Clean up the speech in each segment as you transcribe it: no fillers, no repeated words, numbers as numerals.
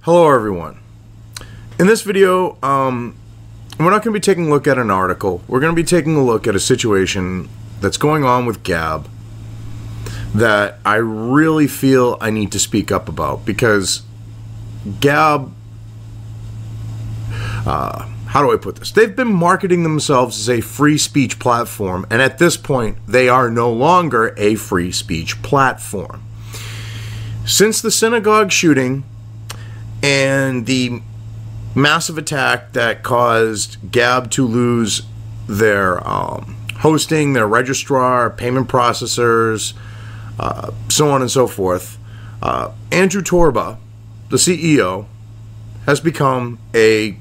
Hello everyone. In this video, we're not going to be taking a look at an article. We're going to be taking a look at a situation that's going on with Gab that I really feel I need to speak up about, because Gab, how do I put this? They've been marketing themselves as a free speech platform, and at this point, they are no longer a free speech platform. Since the synagogue shooting and the massive attack that caused Gab to lose their hosting, their registrar, payment processors, so on and so forth, Andrew Torba, the CEO, has become a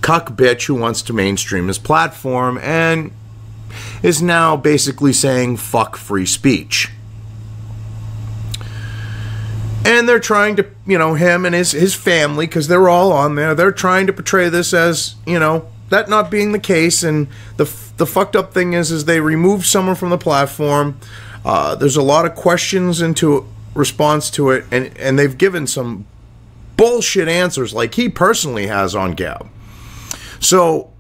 cuck bitch who wants to mainstream his platform and is now basically saying fuck free speech. And they're trying to, him and his family, because they're all on there, they're trying to portray this as, that not being the case. And the fucked up thing is they removed someone from the platform. There's a lot of questions into response to it, and they've given some bullshit answers like he personally has on Gab. So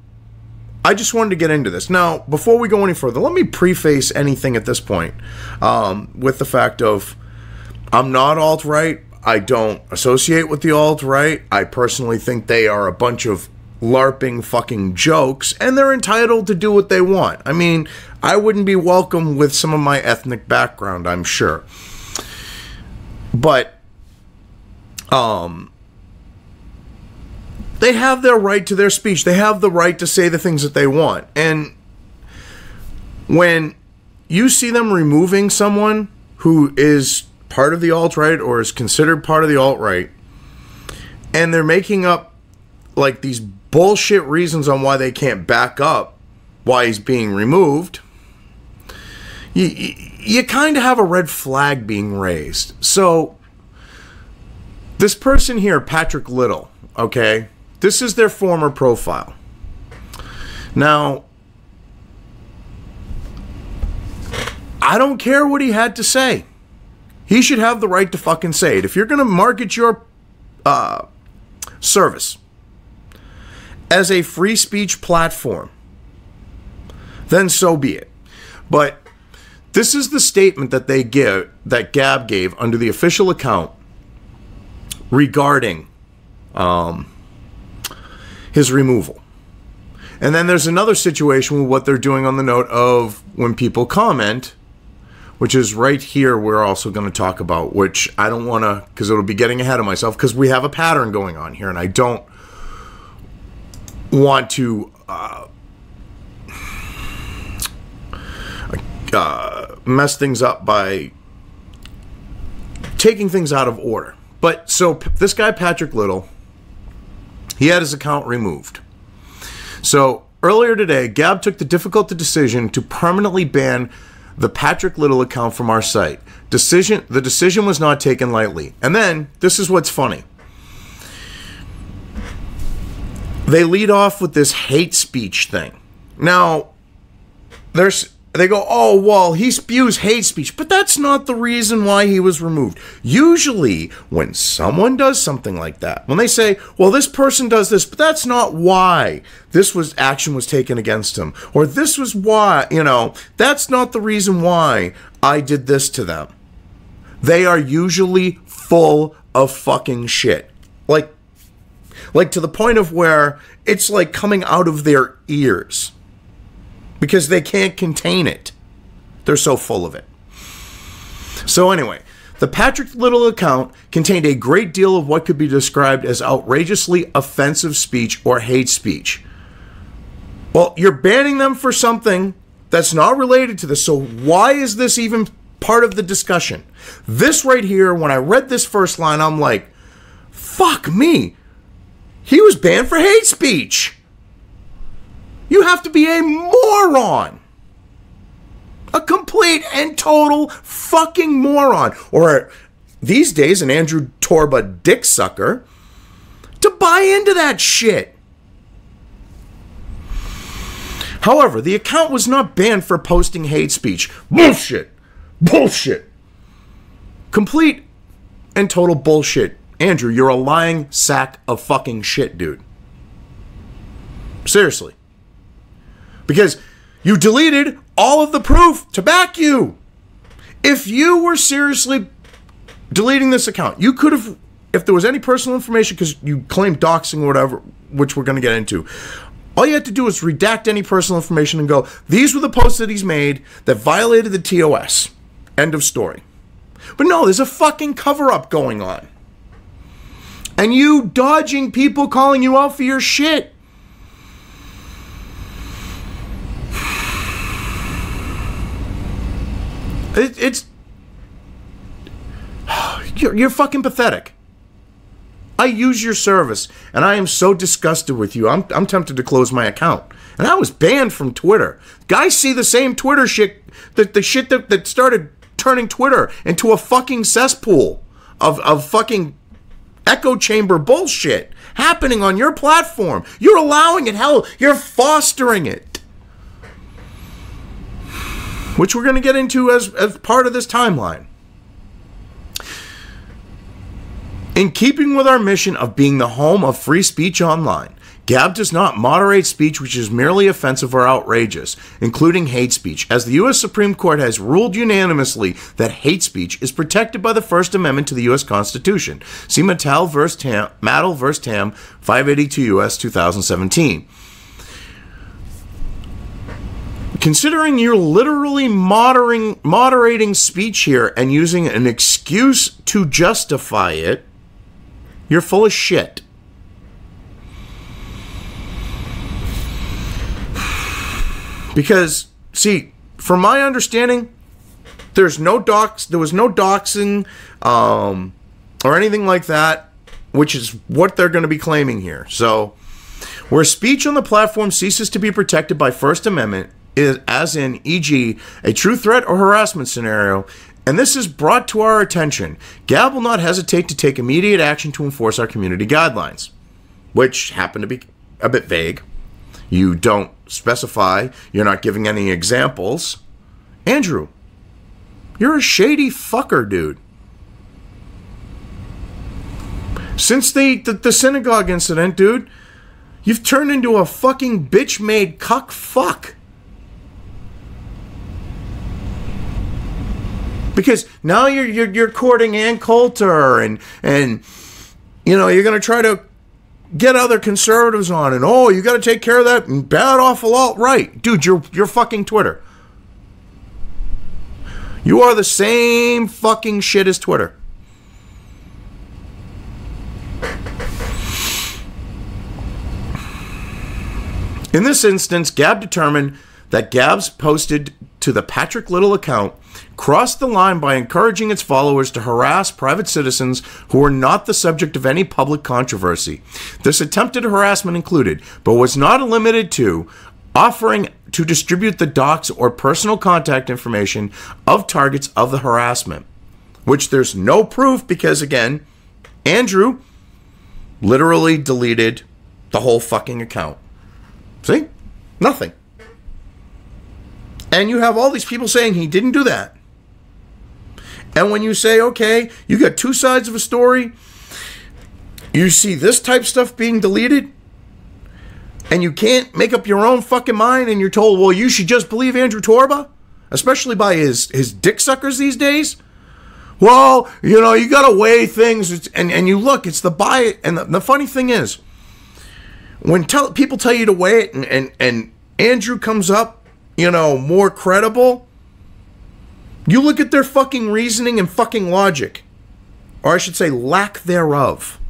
I just wanted to get into this. Now, before we go any further, let me preface anything at this point with the fact of, I'm not alt-right. I don't associate with the alt-right. I personally think they are a bunch of LARPing fucking jokes, and they're entitled to do what they want. I mean, I wouldn't be welcome with some of my ethnic background, I'm sure. But, they have their right to their speech. They have the right to say the things that they want. And when you see them removing someone who is part of the alt-right or is considered part of the alt-right, and they're making up like these bullshit reasons on why they can't back up why he's being removed, you kind of have a red flag being raised. So this person here, Patrick Little, okay, this is their former profile. Now, I don't care what he had to say. He should have the right to fucking say it. If you're going to market your service as a free speech platform, then so be it. But this is the statement that that Gab gave under the official account regarding his removal. And then there's another situation with what they're doing on the note of when people comment, which is right here we're also going to talk about, which I don't want to, because it'll be getting ahead of myself, because we have a pattern going on here, and I don't want to mess things up by taking things out of order. But so this guy, Patrick Little, he had his account removed. So earlier today, Gab took the difficult decision to permanently ban the Patrick Little account from our site. The decision was not taken lightly. And then, this is what's funny. They lead off with this hate speech thing. Now, they go, oh, well, he spews hate speech, but that's not the reason why he was removed. Usually, when someone does something like that, when they say, well, this person does this, but that's not why action was taken against him, or this was why, that's not the reason why I did this to them. They are usually full of fucking shit. Like to the point of where it's like coming out of their ears, because they can't contain it. They're so full of it. So anyway, the Patrick Little account contained a great deal of what could be described as outrageously offensive speech or hate speech. Well, you're banning them for something that's not related to this, so why is this even part of the discussion? This right here, when I read this first line, I'm like, fuck me. He was banned for hate speech. You have to be a moron. A complete and total fucking moron. Or these days, an Andrew Torba dicksucker to buy into that shit. However, the account was not banned for posting hate speech. Bullshit. Bullshit. Complete and total bullshit. Andrew, you're a lying sack of fucking shit, dude. Seriously. Because you deleted all of the proof to back you. If you were seriously deleting this account, you could have, if there was any personal information, because you claimed doxing or whatever, which we're going to get into, all you had to do was redact any personal information and go, these were the posts that he's made that violated the TOS. End of story. But no, there's a fucking cover-up going on. And you dodging people calling you out for your shit. You're fucking pathetic. I use your service, and I am so disgusted with you. I'm tempted to close my account. And I was banned from Twitter. Guys see the same Twitter shit, the shit that started turning Twitter into a fucking cesspool of fucking echo chamber bullshit happening on your platform. You're allowing it. Hell, you're fostering it. Which we're going to get into as part of this timeline. In keeping with our mission of being the home of free speech online, Gab does not moderate speech which is merely offensive or outrageous, including hate speech, as the U.S. Supreme Court has ruled unanimously that hate speech is protected by the First Amendment to the U.S. Constitution. See Mattel v. Tam, 582 U.S. 2017. Considering you're literally moderating speech here and using an excuse to justify it, you're full of shit. Because, see, from my understanding, there was no doxing or anything like that, which is what they're going to be claiming here. So, where speech on the platform ceases to be protected by First Amendment, as in, e.g., a true threat or harassment scenario, and this is brought to our attention, Gab will not hesitate to take immediate action to enforce our community guidelines, which happen to be a bit vague. You don't specify. You're not giving any examples. Andrew, you're a shady fucker, dude. Since the synagogue incident, dude, you've turned into a fucking bitch-made cuck fuck. Because now you're courting Ann Coulter and you know, you're going to try to get other conservatives on, and oh, you got to take care of that bad awful alt-right. Dude, you're fucking Twitter. You are the same fucking shit as Twitter. In this instance, Gab determined that Gab's posted to the Patrick Little account crossed the line by encouraging its followers to harass private citizens who were not the subject of any public controversy. This attempted harassment included, but was not limited to, offering to distribute the docs or personal contact information of targets of the harassment, which there's no proof because, again, Andrew literally deleted the whole fucking account. See? Nothing. And you have all these people saying he didn't do that. And when you say, okay, you got two sides of a story, you see this type stuff being deleted, and you can't make up your own fucking mind, and you're told, well, you should just believe Andrew Torba, especially by his dick suckers these days. Well, you know, you got to weigh things, and you look, it's the bias. And the funny thing is, when people tell you to weigh it, and Andrew comes up, you know, more credible, you look at their fucking reasoning and fucking logic. Or I should say lack thereof.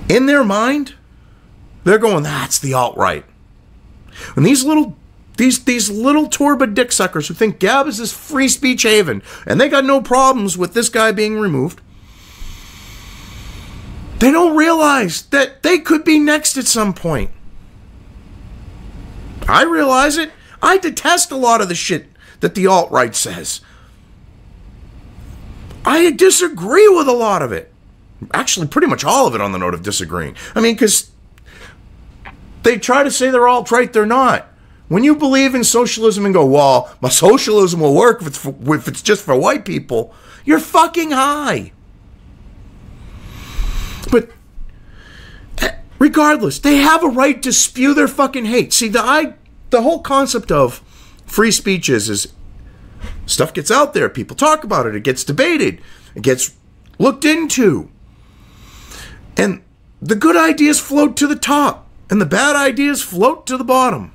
In their mind, they're going, that's the alt-right. And these little Torba dick suckers who think Gab is this free speech haven, and they got no problems with this guy being removed, they don't realize that they could be next at some point. I realize it. I detest a lot of the shit that the alt-right says. I disagree with a lot of it. Actually, pretty much all of it on the note of disagreeing. I mean, because they try to say they're alt-right, they're not. When you believe in socialism and go, well, my socialism will work if it's just for white people, you're fucking high. Regardless, they have a right to spew their fucking hate. See, the whole concept of free speech is stuff gets out there, people talk about it, it gets debated, it gets looked into. And the good ideas float to the top, and the bad ideas float to the bottom.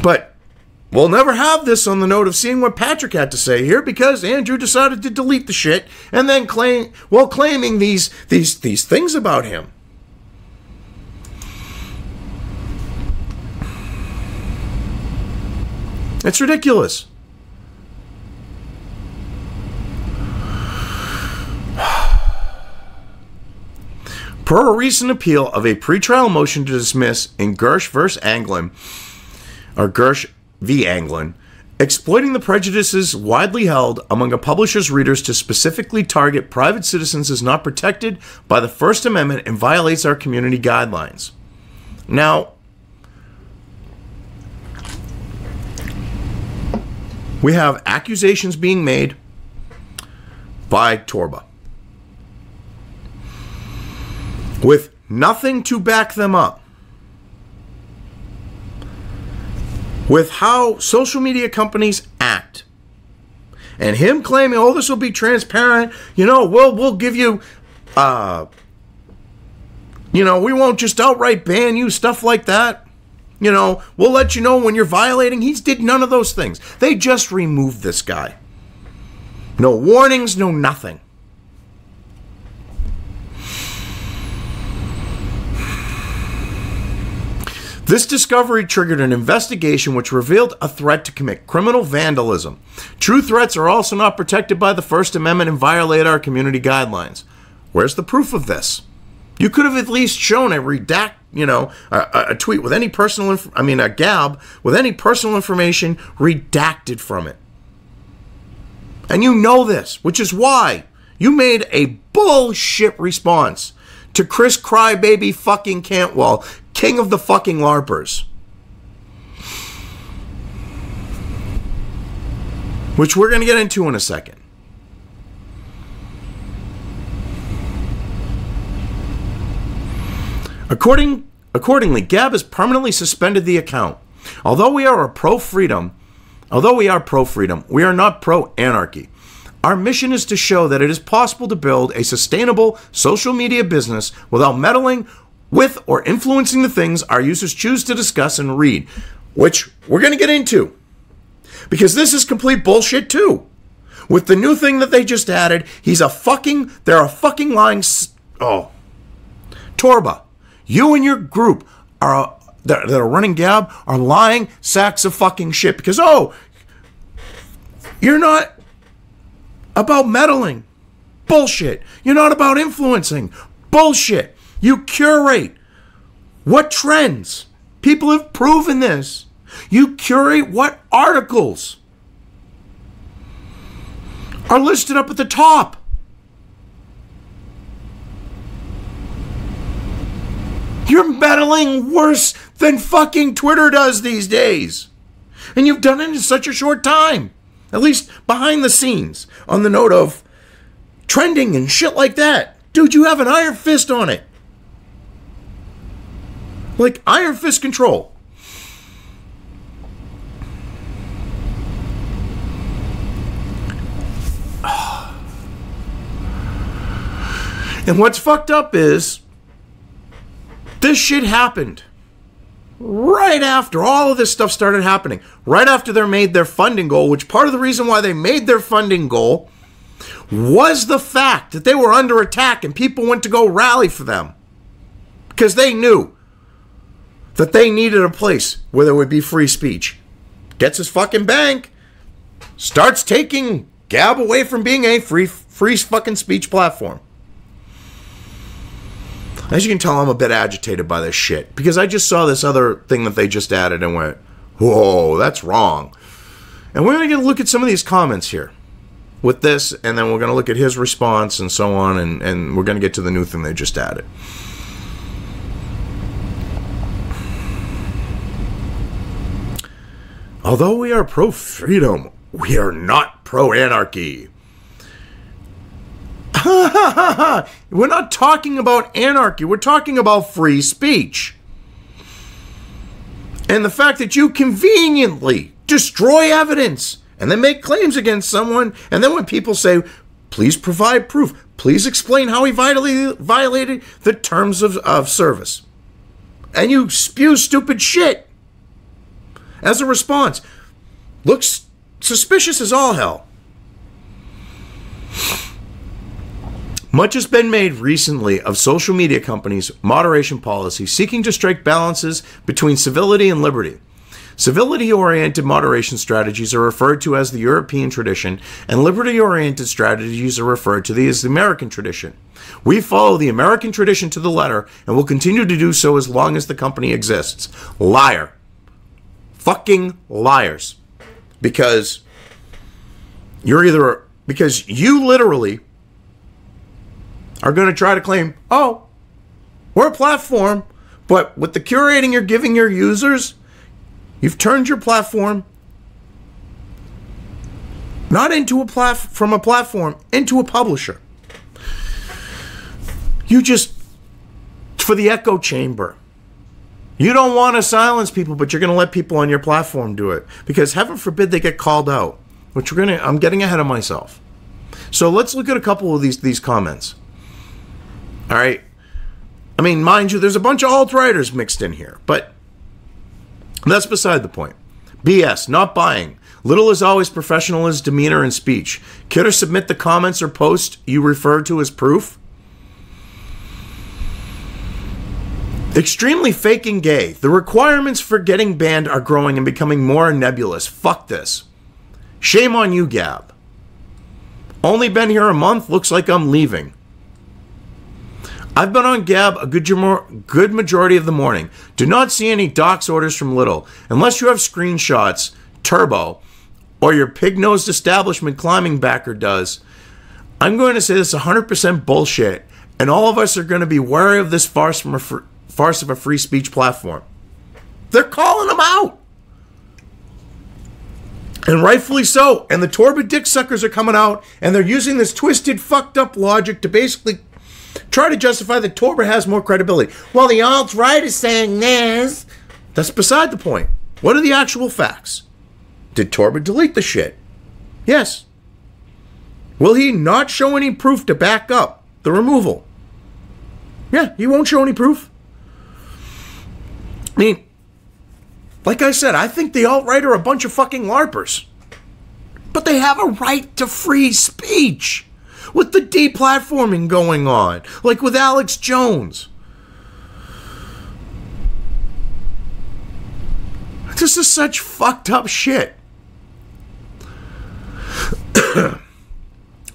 But we'll never have this on the note of seeing what Patrick had to say here, because Andrew decided to delete the shit and then claiming these things about him. It's ridiculous. Per a recent appeal of a pretrial motion to dismiss in Gersh v. Anglin, or Gersh v. Anglin, exploiting the prejudices widely held among a publisher's readers to specifically target private citizens is not protected by the First Amendment and violates our community guidelines. Now, we have accusations being made by Torba with nothing to back them up, with how social media companies act, and him claiming, oh, this will be transparent, we'll give you, we won't just outright ban you, stuff like that. We'll let you know when you're violating. He did none of those things. They just removed this guy. No warnings, no nothing. This discovery triggered an investigation which revealed a threat to commit criminal vandalism. True threats are also not protected by the First Amendment and violate our community guidelines. Where's the proof of this? You could have at least shown a a tweet with any personal, a Gab with any personal information redacted from it. And you know this, which is why you made a bullshit response to Chris Crybaby fucking Cantwell, king of the fucking LARPers. Which we're going to get into in a second. Accordingly, Gab has permanently suspended the account. Although we are pro-freedom, we are not pro-anarchy. Our mission is to show that it is possible to build a sustainable social media business without meddling with or influencing the things our users choose to discuss and read, which we're going to get into. Because this is complete bullshit too. With the new thing that they just added, they're a fucking lying, Torba, you and your group that are running Gab are lying sacks of fucking shit because, you're not about meddling. Bullshit. You're not about influencing. Bullshit. You curate what trends. People have proven this. You curate what articles are listed up at the top. You're meddling worse than fucking Twitter does these days. And you've done it in such a short time. At least behind the scenes, on the note of trending and shit like that. Dude, you have an iron fist on it. Like iron fist control. And what's fucked up is this shit happened right after all of this stuff started happening. Right after they made their funding goal, which part of the reason why they made their funding goal was the fact that they were under attack and people went to go rally for them. Because they knew that they needed a place where there would be free speech. Gets his fucking bank, starts taking Gab away from being a free fucking speech platform. As you can tell, I'm a bit agitated by this shit because I just saw this other thing that they just added and went, whoa, that's wrong. And we're going to get a look at some of these comments here with this, and then we're going to look at his response and so on, and we're going to get to the new thing they just added. Although we are pro-freedom, we are not pro-anarchy. We're not talking about anarchy. We're talking about free speech. And the fact that you conveniently destroy evidence and then make claims against someone, and then when people say, please provide proof, please explain how he violated the terms of service, and you spew stupid shit as a response, looks suspicious as all hell. Much has been made recently of social media companies' moderation policy seeking to strike balances between civility and liberty. Civility-oriented moderation strategies are referred to as the European tradition, and liberty-oriented strategies are referred to as the American tradition. We follow the American tradition to the letter and will continue to do so as long as the company exists. Liar. Fucking liars. Because you literally are going to try to claim, oh, we're a platform, but with the curating you're giving your users, you've turned your platform not into from a platform into a publisher. You just, for the echo chamber. You don't want to silence people, but you're going to let people on your platform do it, because heaven forbid they get called out, which I'm getting ahead of myself. So let's look at a couple of these comments. All right. I mean, mind you, there's a bunch of alt-righters mixed in here, but that's beside the point. BS, not buying. Little is always professional as demeanor and speech. Could or submit the comments or post you refer to as proof? Extremely fake and gay. The requirements for getting banned are growing and becoming more nebulous. Fuck this. Shame on you, Gab. Only been here a month. Looks like I'm leaving. I've been on Gab a good majority of the morning. Do not see any docs orders from Little. Unless you have screenshots, Turbo, or your pig-nosed establishment climbing backer does. I'm going to say this 100% bullshit, and all of us are going to be wary of this farce of a free speech platform. They're calling them out. And rightfully so. And the Torba dick suckers are coming out, and they're using this twisted, fucked up logic to basically try to justify that Torba has more credibility. Well, the alt-right is saying this. That's beside the point. What are the actual facts? Did Torba delete the shit? Yes. Will he not show any proof to back up the removal? Yeah, he won't show any proof. I mean, like I said, I think the alt-right are a bunch of fucking LARPers. But they have a right to free speech. With the deplatforming going on, like with Alex Jones. This is such fucked up shit.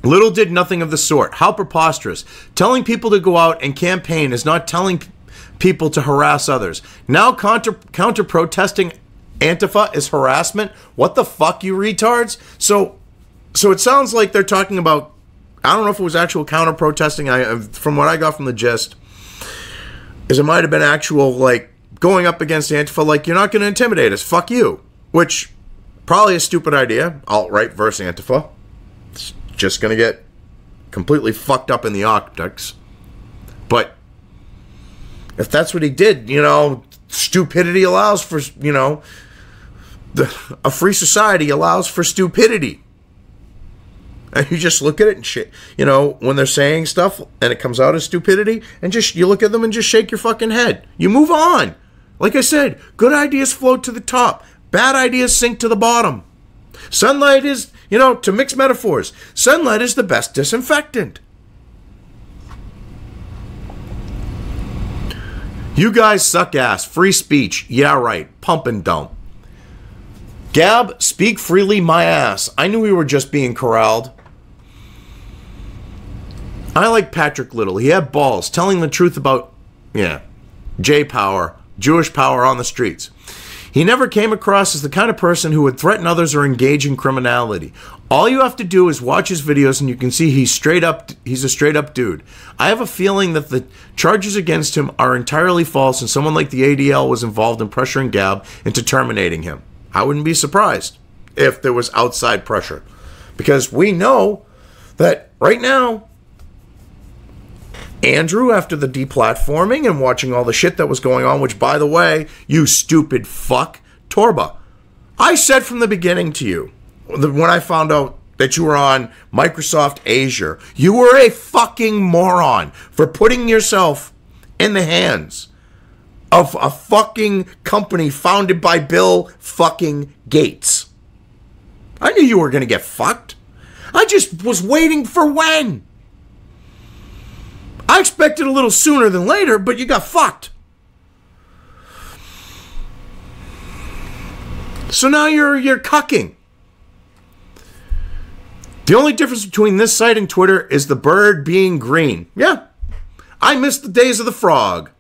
Little did nothing of the sort. How preposterous. Telling people to go out and campaign is not telling people to harass others. Now counter-protesting Antifa is harassment? What the fuck, you retards? So it sounds like they're talking about, I don't know if it was actual counter-protesting. From what I got from the gist, is it might have been actual, like, going up against Antifa, like, you're not going to intimidate us, fuck you. Which, probably a stupid idea, alt-right versus Antifa. It's just going to get completely fucked up in the optics. But, if that's what he did, you know, stupidity allows for, you know, a free society allows for stupidity. And you just look at it and shit, you know, when they're saying stuff and it comes out as stupidity, and just you look at them and just shake your fucking head. You move on. Like I said, good ideas float to the top. Bad ideas sink to the bottom. Sunlight is, you know, to mix metaphors, sunlight is the best disinfectant. You guys suck ass. Free speech. Yeah, right. Pump and dump. Gab, speak freely my ass. I knew we were just being corralled. I like Patrick Little. He had balls, telling the truth about, J-power, Jewish power on the streets. He never came across as the kind of person who would threaten others or engage in criminality. All you have to do is watch his videos and you can see he's a straight up dude. I have a feeling that the charges against him are entirely false and someone like the ADL was involved in pressuring Gab into terminating him. I wouldn't be surprised if there was outside pressure. Because we know that right now, Andrew, after the deplatforming and watching all the shit that was going on, which, by the way, you stupid fuck, Torba, I said from the beginning to you, when I found out that you were on Microsoft Azure, you were a fucking moron for putting yourself in the hands of a fucking company founded by Bill fucking Gates. I knew you were going to get fucked. I just was waiting for when. I expected a little sooner than later, but you got fucked. So now you're cucking. The only difference between this site and Twitter is the bird being green. Yeah. I miss the days of the frog.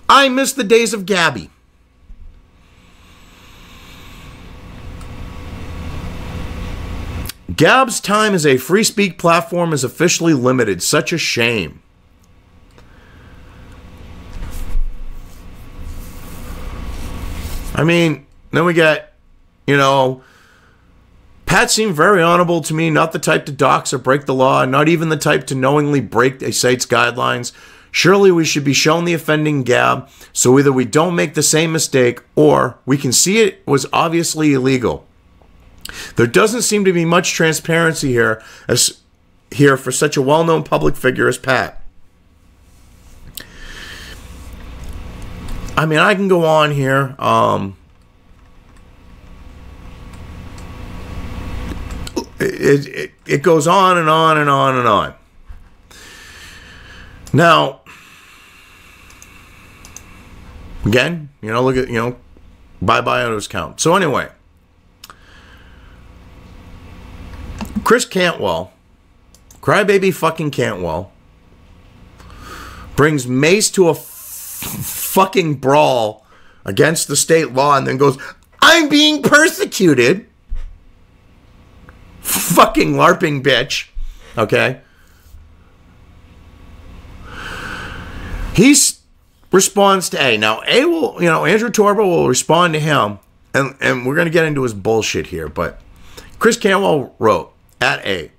I miss the days of Gabby. Gab's time as a free speak platform is officially limited. Such a shame. I mean, then we get, Pat seemed very honorable to me, not the type to dox or break the law, not even the type to knowingly break a site's guidelines. Surely we should be shown the offending Gab, so either we don't make the same mistake or we can see it was obviously illegal. There doesn't seem to be much transparency here for such a well-known public figure as Pat. I mean, I can go on here. It goes on and on and on and on. Now, again, look at, bye-bye on his count. So anyway, Chris Cantwell, crybaby fucking Cantwell, brings Mace to a fucking brawl against the state law and then goes, I'm being persecuted. Fucking LARPing bitch. Okay? He responds to A. Now, A will, Andrew Torba will respond to him, and we're going to get into his bullshit here, but Chris Cantwell wrote at A,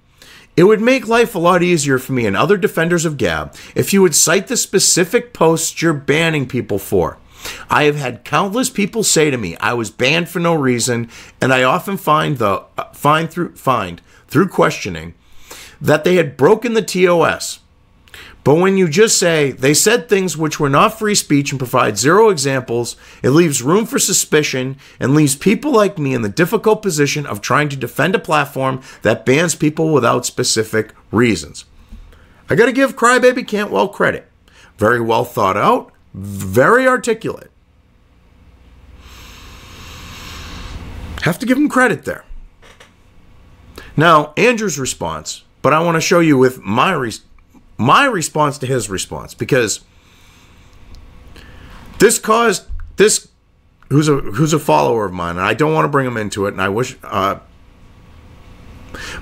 it would make life a lot easier for me and other defenders of Gab if you would cite the specific posts you're banning people for. I have had countless people say to me I was banned for no reason, and I often find through questioning that they had broken the TOS. But when you just say they said things which were not free speech and provide zero examples, it leaves room for suspicion and leaves people like me in the difficult position of trying to defend a platform that bans people without specific reasons. I got to give Crybaby Cantwell credit. Very well thought out, very articulate. Have to give him credit there. Now, Andrew's response, but I want to show you with my response to his response, because this caused this, who's a follower of mine, and I don't want to bring him into it, and I wish,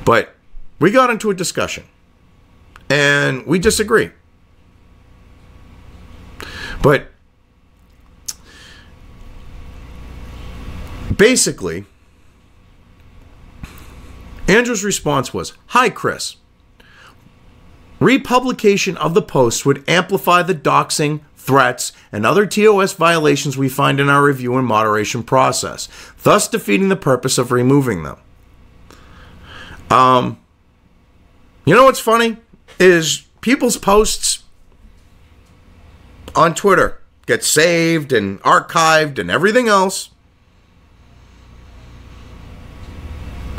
but we got into a discussion, and we disagree. But basically, Andrew's response was, "Hi, Chris. Republication of the posts would amplify the doxing, threats, and other TOS violations we find in our review and moderation process, thus defeating the purpose of removing them." You know what's funny? Is people's posts on Twitter get saved and archived and everything else,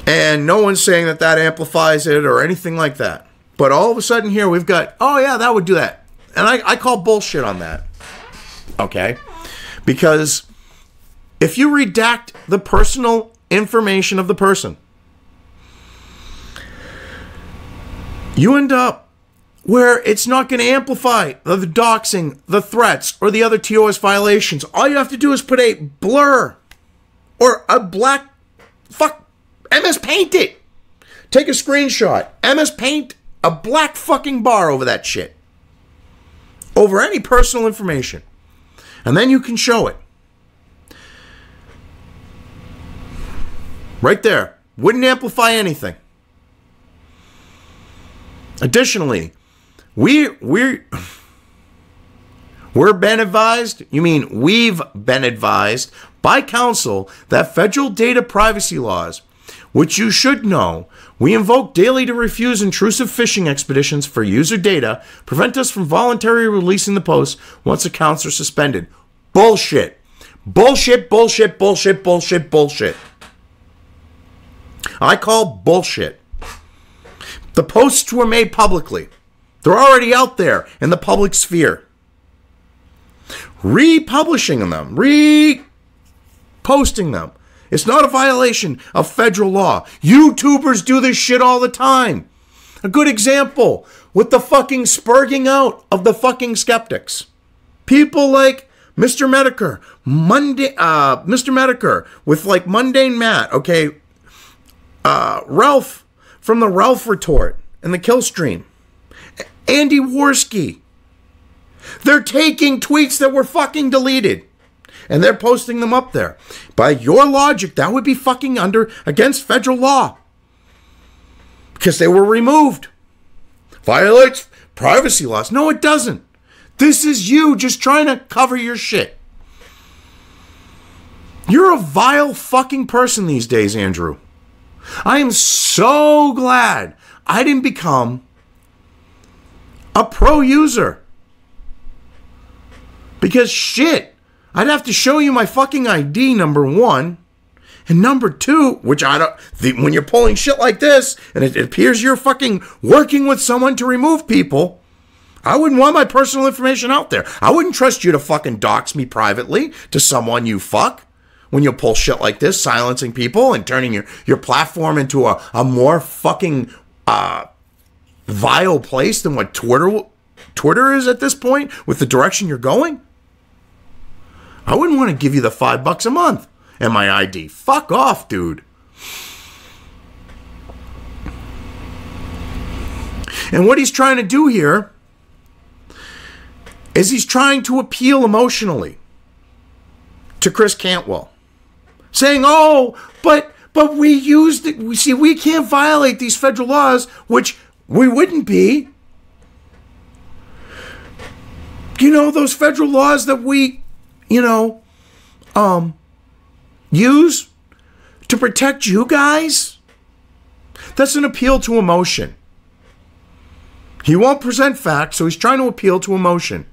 and no one's saying that that amplifies it or anything like that. But all of a sudden here we've got, oh yeah, that would do that. And I call bullshit on that. Okay? Because if you redact the personal information of the person, you end up where it's not going to amplify the doxing, the threats, or the other TOS violations. All you have to do is put a blur or a black, MS Paint it. Take a screenshot. MS Paint a black fucking bar over that shit. Over any personal information. And then you can show it. Right there. Wouldn't amplify anything. Additionally, We're been advised, you mean we've been advised by counsel that federal data privacy laws, which you should know, we invoke daily to refuse intrusive phishing expeditions for user data, prevent us from voluntarily releasing the posts once accounts are suspended. Bullshit. Bullshit, bullshit, bullshit, bullshit, bullshit. I call bullshit. The posts were made publicly. They're already out there in the public sphere. Republishing them, reposting them. It's not a violation of federal law. YouTubers do this shit all the time. A good example with the fucking spurging out of the fucking skeptics. People like Mr. Medicare, Mr. Medicare with like Mundane Matt, okay, Ralph from the Ralph Retort and the Kill Stream, Andy Worski. They're taking tweets that were fucking deleted and they're posting them up there. By your logic, that would be fucking against federal law because they were removed. Violates privacy laws. No, it doesn't. This is you just trying to cover your shit. You're a vile fucking person these days, Andrew. I am so glad I didn't become a pro user. Because shit, I'd have to show you my fucking ID, number one. And number two, which I don't, when you're pulling shit like this, and it appears you're fucking working with someone to remove people, I wouldn't want my personal information out there. I wouldn't trust you to fucking dox me privately to someone you fuck. When you pull shit like this, silencing people and turning your platform into a more fucking vile place than what Twitter is at this point with the direction you're going. I wouldn't want to give you the $5 a month and my ID. Fuck off, dude. And what he's trying to do here is he's trying to appeal emotionally to Chris Cantwell. Saying, oh, but we used it. We can't violate these federal laws, which we wouldn't be. You know, those federal laws that we, use to protect you guys? That's an appeal to emotion. He won't present facts, so he's trying to appeal to emotion.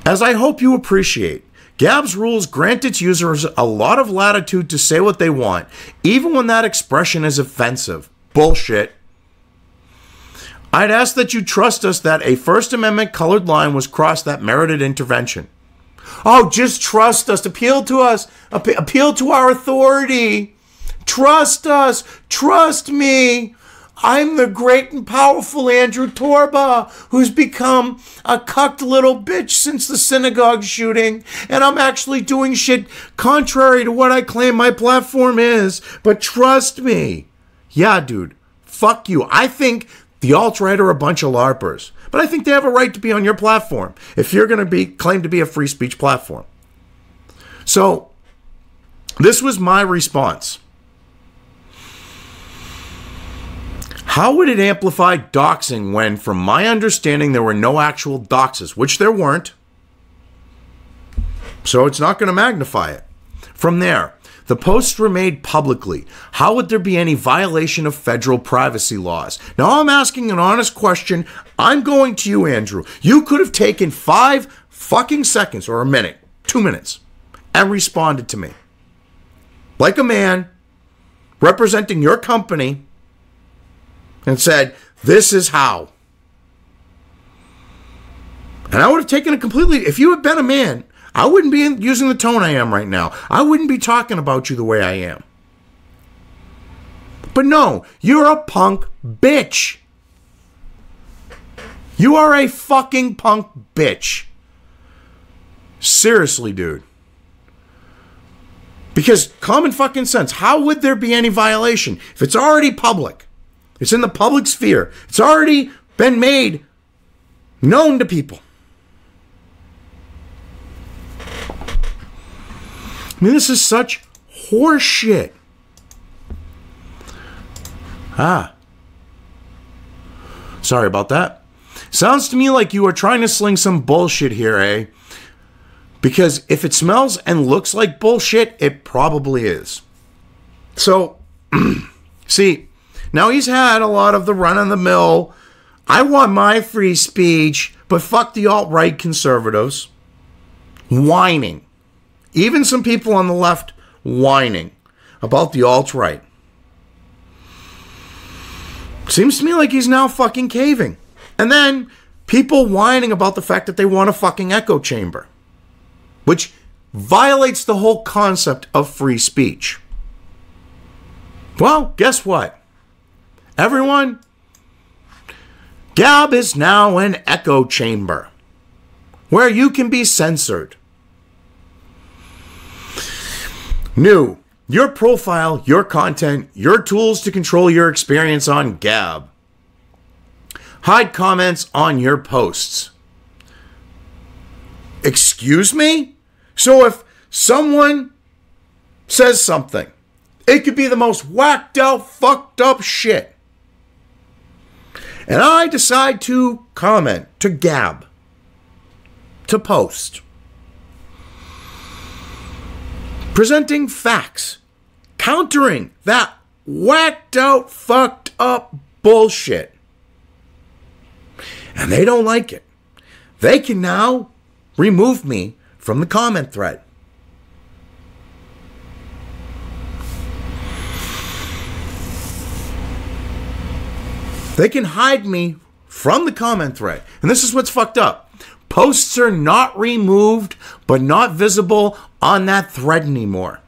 As I hope you appreciate, Gab's rules grant its users a lot of latitude to say what they want, even when that expression is offensive. Bullshit. I'd ask that you trust us that a First Amendment colored line was crossed that merited intervention. Oh, just trust us. Appeal to us. Appeal to our authority. Trust us. Trust me. I'm the great and powerful Andrew Torba, who's become a cucked little bitch since the synagogue shooting, and I'm actually doing shit contrary to what I claim my platform is. But trust me. Yeah, dude. Fuck you. I think the alt-right are a bunch of LARPers, but I think they have a right to be on your platform if you're going to claim to be a free speech platform. So, this was my response. How would it amplify doxing when, from my understanding, there were no actual doxes, which there weren't? So it's not going to magnify it. From there, the posts were made publicly. How would there be any violation of federal privacy laws? Now I'm asking an honest question. I'm going to you, Andrew. You could have taken 5 fucking seconds or a minute, 2 minutes, and responded to me. Like a man representing your company and said, this is how. And I would have taken it completely. If you had been a man, I wouldn't be using the tone I am right now. I wouldn't be talking about you the way I am. But no, you're a punk bitch. You are a fucking punk bitch. Seriously, dude. Because common fucking sense, how would there be any violation if it's already public? It's in the public sphere. It's already been made known to people. I mean, this is such horseshit. Sorry about that. Sounds to me like you are trying to sling some bullshit here, eh? Because if it smells and looks like bullshit, it probably is. So, see, now he's had a lot of the run-of-the-mill, I want my free speech, but fuck the alt-right conservatives, whining. Even some people on the left whining about the alt-right. Seems to me like he's now fucking caving. And then people whining about the fact that they want a fucking echo chamber, which violates the whole concept of free speech. Well, guess what? Everyone, Gab is now an echo chamber where you can be censored. New. Your profile, your content, your tools to control your experience on Gab. Hide comments on your posts. Excuse me? So if someone says something, it could be the most whacked out, fucked up shit, and I decide to comment, to Gab, to post, presenting facts, countering that whacked out, fucked up bullshit. And they don't like it. They can now remove me from the comment thread. They can hide me from the comment thread. And this is what's fucked up. Posts are not removed, but not visible on that thread anymore.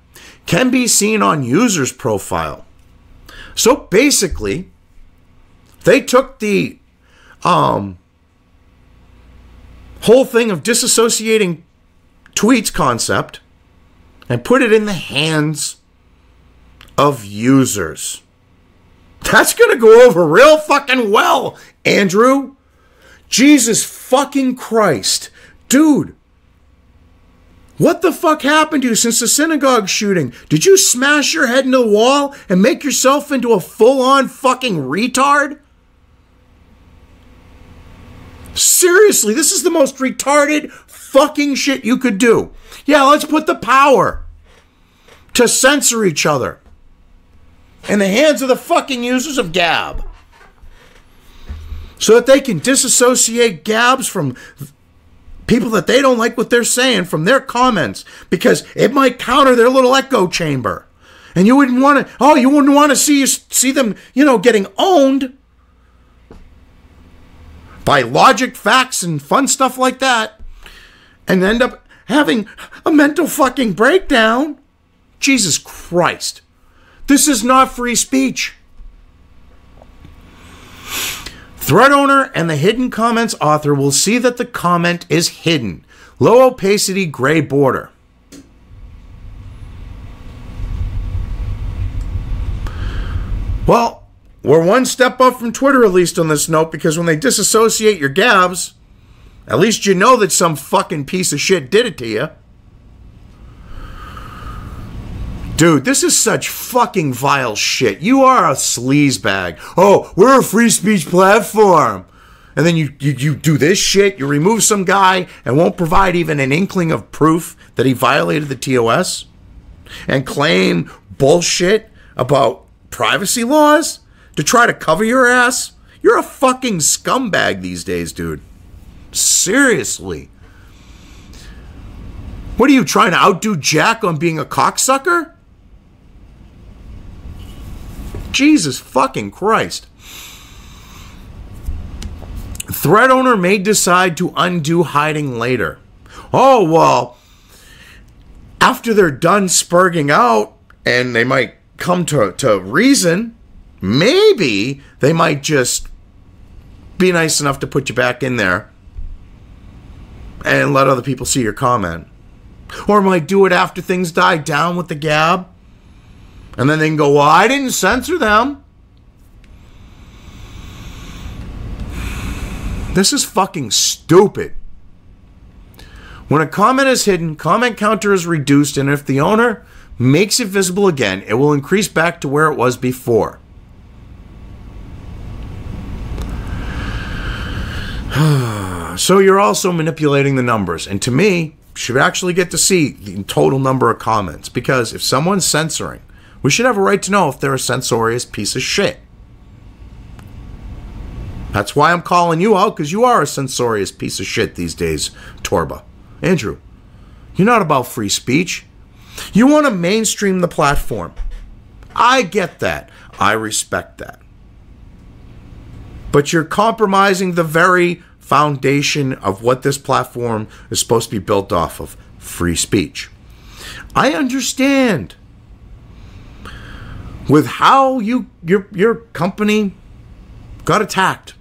Can be seen on user's profile. So basically, they took the whole thing of disassociating tweets concept and put it in the hands of users. That's going to go over real fucking well, Andrew. Jesus fucking Christ. Dude, what the fuck happened to you since the synagogue shooting? Did you smash your head into the wall and make yourself into a full-on fucking retard? Seriously, this is the most retarded fucking shit you could do. Yeah, let's put the power to censor each other in the hands of the fucking users of Gab, so that they can disassociate Gabs from people that they don't like what they're saying from their comments, because it might counter their little echo chamber. And you wouldn't want to, you wouldn't want to see them, getting owned by logic, facts, and fun stuff like that, and end up having a mental fucking breakdown. Jesus Christ. This is not free speech. Thread owner and the hidden comments author will see that the comment is hidden. Low opacity, gray border. Well, we're one step up from Twitter, at least on this note, because when they disassociate your Gabs, at least you know that some fucking piece of shit did it to you. Dude, this is such fucking vile shit. You are a sleazebag. Oh, we're a free speech platform. And then you do this shit. You remove some guy and won't provide even an inkling of proof that he violated the TOS. And claim bullshit about privacy laws to try to cover your ass. You're a fucking scumbag these days, dude. Seriously. What are you, trying to outdo Jack on being a cocksucker? Jesus fucking Christ. Thread owner may decide to undo hiding later. Oh, well, after they're done spurging out and they might come to reason, maybe they might just be nice enough to put you back in there and let other people see your comment. Or might do it after things die down with the Gab. And then they can go, well, I didn't censor them. This is fucking stupid. When a comment is hidden, comment counter is reduced, and if the owner makes it visible again, it will increase back to where it was before. So you're also manipulating the numbers. And to me, you should actually get to see the total number of comments. Because if someone's censoring, we should have a right to know if they're a censorious piece of shit. That's why I'm calling you out, because you are a censorious piece of shit these days, Torba. Andrew, you're not about free speech. You want to mainstream the platform. I get that. I respect that. But you're compromising the very foundation of what this platform is supposed to be built off of, free speech. I understand with how your company got attacked.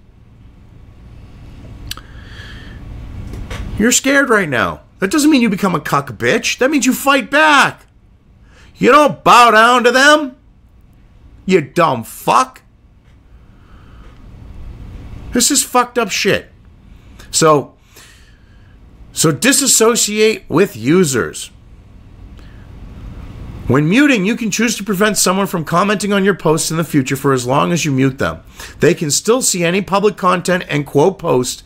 You're scared right now. That doesn't mean you become a cuck bitch. That means you fight back. You don't bow down to them. You dumb fuck. This is fucked up shit. So disassociate with users. When muting, you can choose to prevent someone from commenting on your posts in the future for as long as you mute them. They can still see any public content and quote post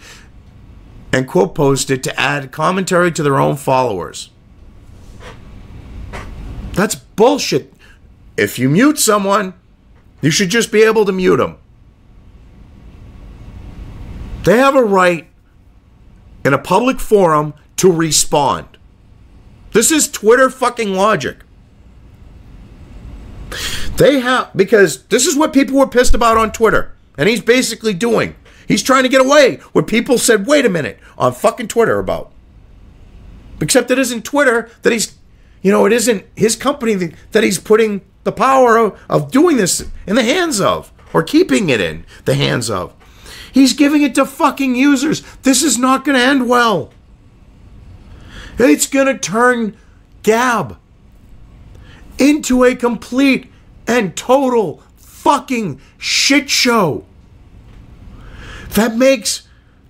it to add commentary to their own followers. That's bullshit. If you mute someone, you should just be able to mute them. They have a right in a public forum to respond. This is Twitter fucking logic. They have, because this is what people were pissed about on Twitter. And he's basically doing. He's trying to get away what people said, wait a minute, on fucking Twitter about. Except it isn't Twitter that he's, it isn't his company that he's putting the power of doing this in the hands of, or keeping it in the hands of. He's giving it to fucking users. This is not going to end well. It's going to turn Gab into a complete and total fucking shit show that makes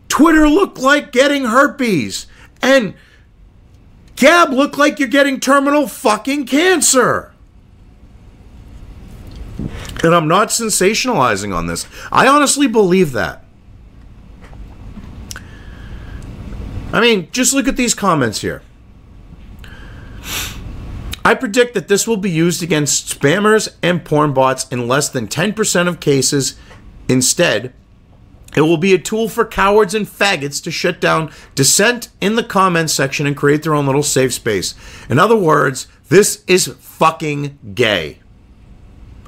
Twitter look like getting herpes and Gab look like you're getting terminal fucking cancer. And I'm not sensationalizing on this. I honestly believe that. I mean, just look at these comments here. I predict that this will be used against spammers and porn bots in less than 10% of cases. Instead, it will be a tool for cowards and faggots to shut down dissent in the comments section and create their own little safe space. In other words, this is fucking gay.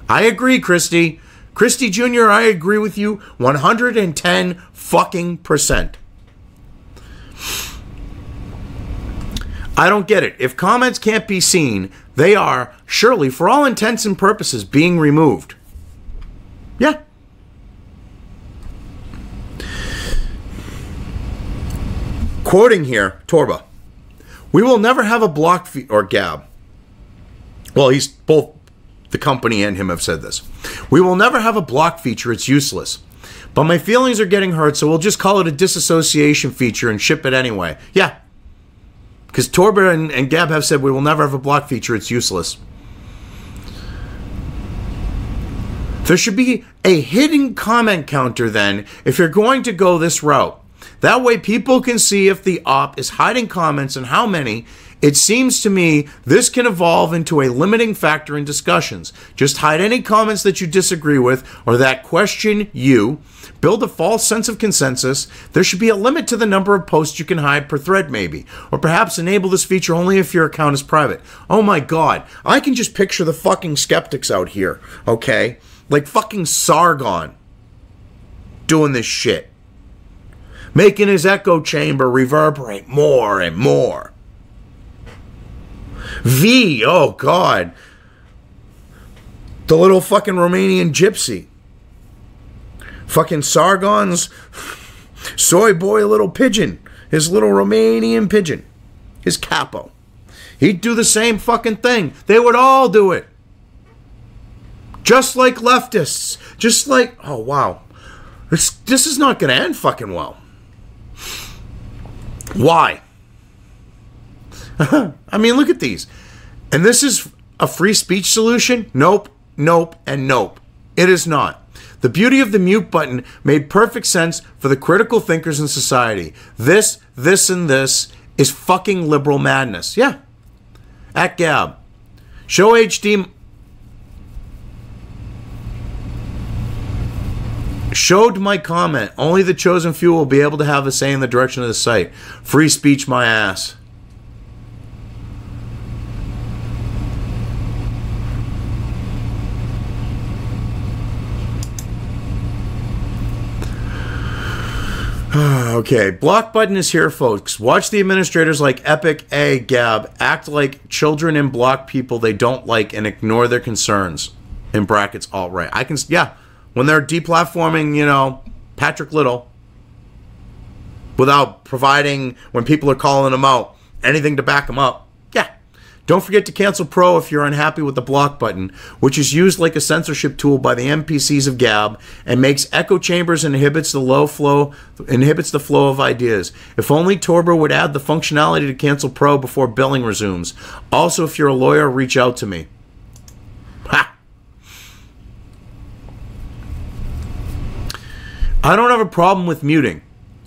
I agree, Christy. Christy Jr., I agree with you 110 fucking percent. I don't get it. If comments can't be seen, they are, surely, for all intents and purposes, being removed. Yeah. Quoting here, Torba. We will never have a block feature, or Gab. Well, he's both, the company and him have said this. We will never have a block feature. It's useless. But my feelings are getting hurt, so we'll just call it a disassociation feature and ship it anyway. Yeah. Because Torba and Gab have said we will never have a block feature. It's useless. There should be a hidden comment counter then if you're going to go this route. That way people can see if the op is hiding comments and how many. It seems to me this can evolve into a limiting factor in discussions. Just hide any comments that you disagree with or that question you. Build a false sense of consensus. There should be a limit to the number of posts you can hide per thread maybe. Or perhaps enable this feature only if your account is private. Oh my god. I can just picture the fucking skeptics out here. Okay? Like fucking Sargon doing this shit. Making his echo chamber reverberate more and more. V, oh god. The little fucking Romanian gypsy. Fucking Sargon's soy boy little pigeon. His little Romanian pigeon. His capo. He'd do the same fucking thing. They would all do it. Just like leftists. Just like, oh wow. This is not going to end fucking well. Why? I mean, look at these. And this is a free speech solution? Nope, nope, and nope. It is not. The beauty of the mute button made perfect sense for the critical thinkers in society. This, and this is fucking liberal madness. Yeah. At Gab. Show HD... Showed my comment. Only the chosen few will be able to have a say in the direction of the site. Free speech my ass. Okay, block button is here, folks. Watch the administrators like Epic.ai, Gab act like children and block people they don't like and ignore their concerns. In brackets, alt-right. I can, yeah, when they're deplatforming, you know, Patrick Little, without providing, when people are calling them out, anything to back them up. Yeah. Don't forget to cancel Pro if you're unhappy with the block button, which is used like a censorship tool by the NPCs of Gab and makes echo chambers and inhibits the flow of ideas. If only Torba would add the functionality to cancel Pro before billing resumes. Also, if you're a lawyer, reach out to me. Ha! I don't have a problem with muting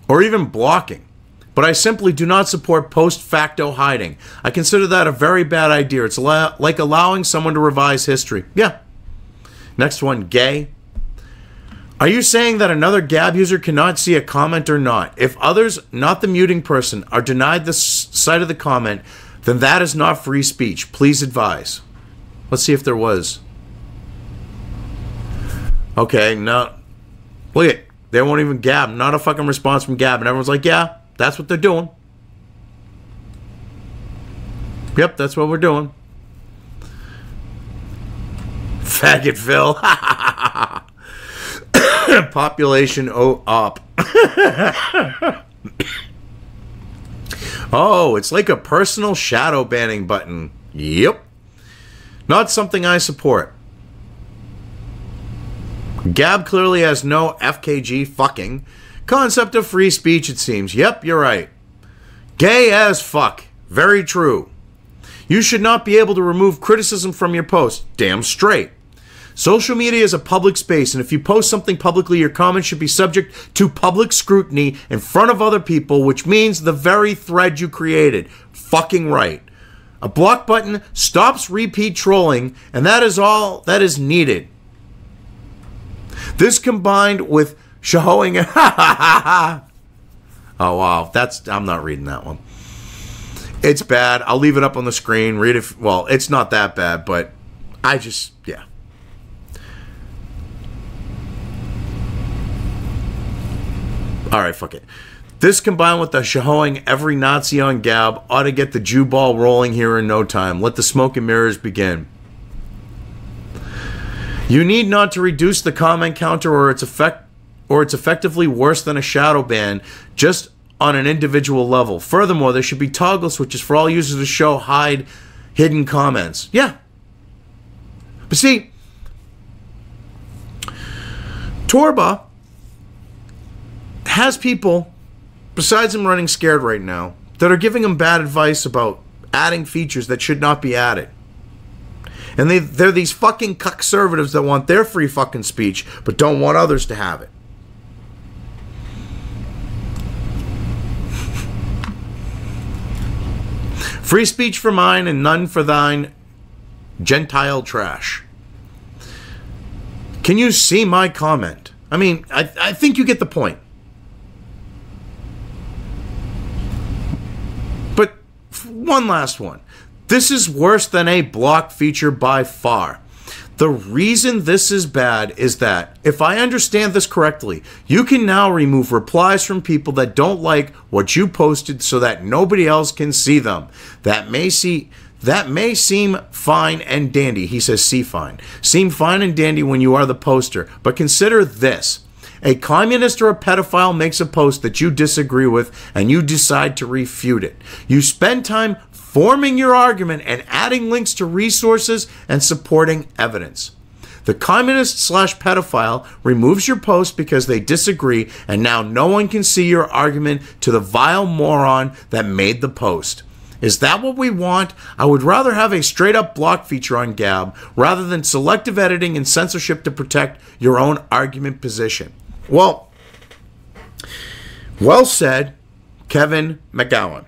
or even blocking, but I simply do not support post-facto hiding. I consider that a very bad idea. It's like allowing someone to revise history. Yeah. Next one, gay. Are you saying that another Gab user cannot see a comment or not? If others, not the muting person, are denied the sight of the comment, then that is not free speech. Please advise. Let's see if there was. Okay, no. Look at it. They won't even Gab. Not a fucking response from Gab. And everyone's like, yeah. That's what they're doing. Yep, that's what we're doing. Faggot Phil. Population up. Oh, it's like a personal shadow banning button. Yep. Not something I support. Gab clearly has no FKG fucking concept of free speech, it seems. Yep, you're right. Gay as fuck. Very true. You should not be able to remove criticism from your post. Damn straight. Social media is a public space, and if you post something publicly, your comments should be subject to public scrutiny in front of other people, which means the very thread you created. Fucking right. A block button stops repeat trolling, and that is all that is needed. This combined with showing oh wow, I'm not reading that one. It's bad. I'll leave it up on the screen. Read it. Well, it's not that bad, but I just, yeah. All right, fuck it. This combined with the showing every Nazi on Gab ought to get the Jew ball rolling here in no time. Let the smoke and mirrors begin. You need not to reduce the comment counter or it's effectively worse than a shadow ban just on an individual level. Furthermore, there should be toggle switches for all users to show hide hidden comments. Yeah. But see, Torba has people, besides him running scared right now, that are giving him bad advice about adding features that should not be added. And they're these fucking conservatives that want their free fucking speech, but don't want others to have it. Free speech for mine and none for thine, Gentile trash. Can you see my comment? I mean, I think you get the point. But one last one. This is worse than a block feature by far. The reason this is bad is that, if I understand this correctly, you can now remove replies from people that don't like what you posted so that nobody else can see them. That may seem fine and dandy. He says see fine. Seem fine and dandy when you are the poster. But consider this. A communist or a pedophile makes a post that you disagree with and you decide to refute it. You spend time forming your argument and adding links to resources and supporting evidence. The communist/pedophile removes your post because they disagree, and now no one can see your argument to the vile moron that made the post. Is that what we want? I would rather have a straight-up block feature on Gab rather than selective editing and censorship to protect your own argument position. Well said, Kevin McGowan.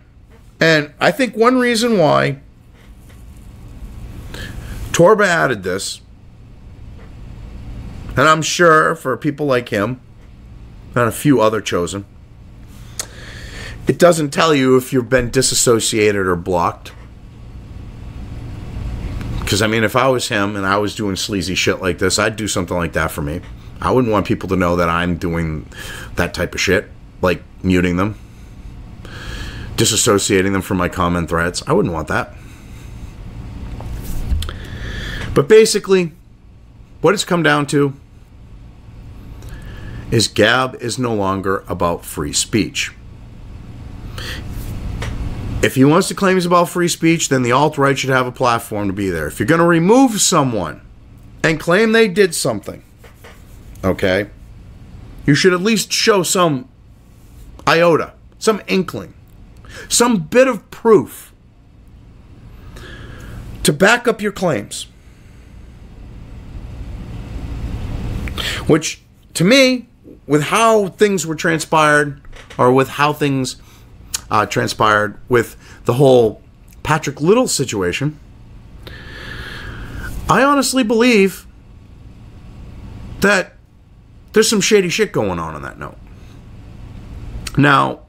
And I think one reason why Torba added this, and I'm sure for people like him and a few other chosen, it doesn't tell you if you've been disassociated or blocked. Because, I mean, if I was him and I was doing sleazy shit like this, I'd do something like that for me. I wouldn't want people to know that I'm doing that type of shit, like muting them, disassociating them from my comment threads. I wouldn't want that. But basically, what it's come down to is Gab is no longer about free speech. If he wants to claim he's about free speech, then the alt-right should have a platform to be there. If you're going to remove someone and claim they did something, okay, you should at least show some iota, some inkling, some bit of proof to back up your claims. Which, to me, with how things were transpired, or with how things transpired with the whole Patrick Little situation, I honestly believe that there's some shady shit going on that note. Now,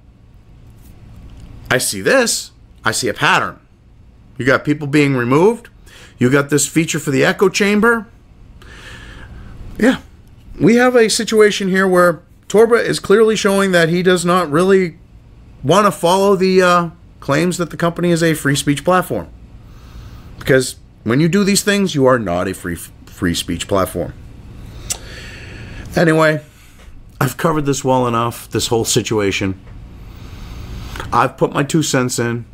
I see this. I see a pattern. You got people being removed. You got this feature for the echo chamber. Yeah. We have a situation here where Torba is clearly showing that he does not really want to follow the claims that the company is a free speech platform. Because when you do these things, you are not a free speech platform. Anyway, I've covered this well enough, this whole situation. I've put my 2 cents in.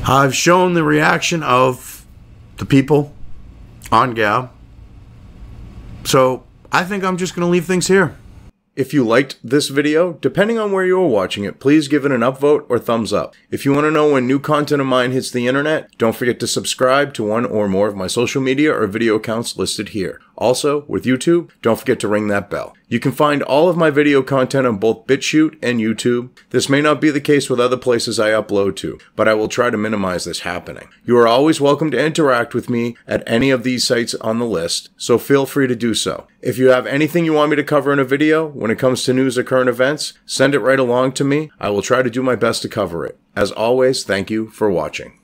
I've shown the reaction of the people on Gab. So I think I'm just going to leave things here. If you liked this video, depending on where you are watching it, please give it an upvote or thumbs up. If you want to know when new content of mine hits the internet, don't forget to subscribe to one or more of my social media or video accounts listed here. Also, with YouTube, don't forget to ring that bell. You can find all of my video content on both BitChute and YouTube. This may not be the case with other places I upload to, but I will try to minimize this happening. You are always welcome to interact with me at any of these sites on the list, so feel free to do so. If you have anything you want me to cover in a video, when it comes to news or current events, send it right along to me. I will try to do my best to cover it. As always, thank you for watching.